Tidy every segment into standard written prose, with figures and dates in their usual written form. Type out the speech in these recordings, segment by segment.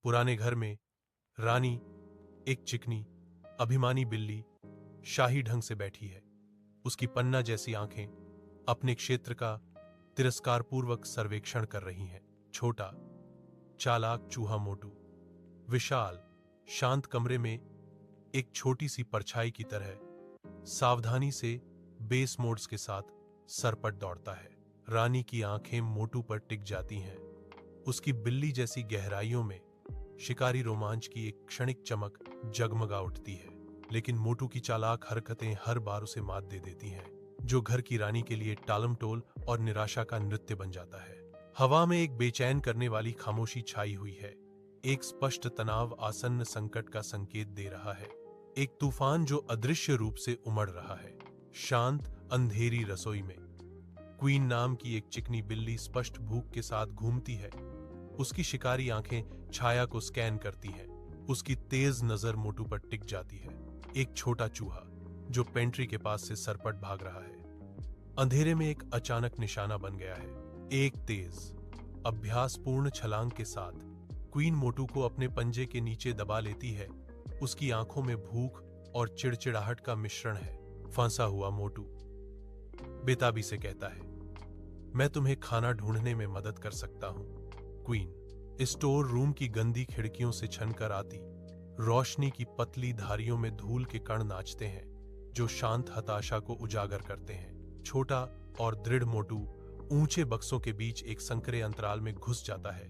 पुराने घर में रानी एक चिकनी अभिमानी बिल्ली शाही ढंग से बैठी है। उसकी पन्ना जैसी आंखें अपने क्षेत्र का तिरस्कारपूर्वक सर्वेक्षण कर रही हैं। छोटा चालाक चूहा मोटू विशाल शांत कमरे में एक छोटी सी परछाई की तरह सावधानी से बेस मोड्स के साथ सरपट दौड़ता है। रानी की आंखें मोटू पर टिक जाती हैं। उसकी बिल्ली जैसी गहराइयों में शिकारी रोमांच की एक क्षणिक चमक जगमगा उठती है, लेकिन मोटू की चालाक हरकतें हर बार उसे मात दे देती हैं, जो घर की रानी के लिए टालमटोल और निराशा का नृत्य बन जाता है। हवा में एक बेचैन करने वाली खामोशी छाई हुई है। एक स्पष्ट तनाव आसन्न संकट का संकेत दे रहा है। एक तूफान जो अदृश्य रूप से उमड़ रहा है। शांत अंधेरी रसोई में क्वीन नाम की एक चिकनी बिल्ली स्पष्ट भूख के साथ घूमती है। उसकी शिकारी आंखें छाया को स्कैन करती हैं। उसकी तेज नजर मोटू पर टिक जाती है। एक छोटा चूहा जो पेंट्री के पास से सरपट भाग रहा है, अंधेरे में एक अचानक निशाना बन गया है। एक तेज अभ्यासपूर्ण छलांग के साथ क्वीन मोटू को अपने पंजे के नीचे दबा लेती है। उसकी आंखों में भूख और चिड़चिड़ाहट का मिश्रण है। फंसा हुआ मोटू बेताबी से कहता है, मैं तुम्हें खाना ढूंढने में मदद कर सकता हूं। क्वीन स्टोर रूम की गंदी खिड़कियों से छनकर आती रोशनी की पतली धारियों में धूल के कण नाचते हैं, जो शांत हताशा को उजागर करते हैं। छोटा और दृढ़ मोटू ऊंचे बक्सों के बीच एक संकरे अंतराल में घुस जाता है,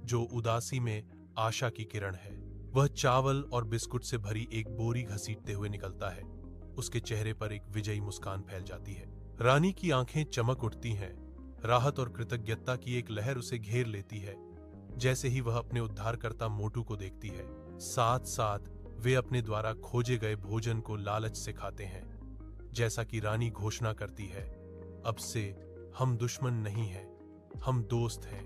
जो उदासी में आशा की किरण है। वह चावल और बिस्कुट से भरी एक बोरी घसीटते हुए निकलता है। उसके चेहरे पर एक विजयी मुस्कान फैल जाती है। रानी की आंखें चमक उठती हैं। राहत और कृतज्ञता की एक लहर उसे घेर लेती है जैसे ही वह अपने उद्धारकर्ता मोटू को देखती है। साथ साथ वे अपने द्वारा खोजे गए भोजन को लालच से खाते हैं। जैसा कि रानी घोषणा करती है, अब से हम दुश्मन नहीं हैं, हम दोस्त हैं।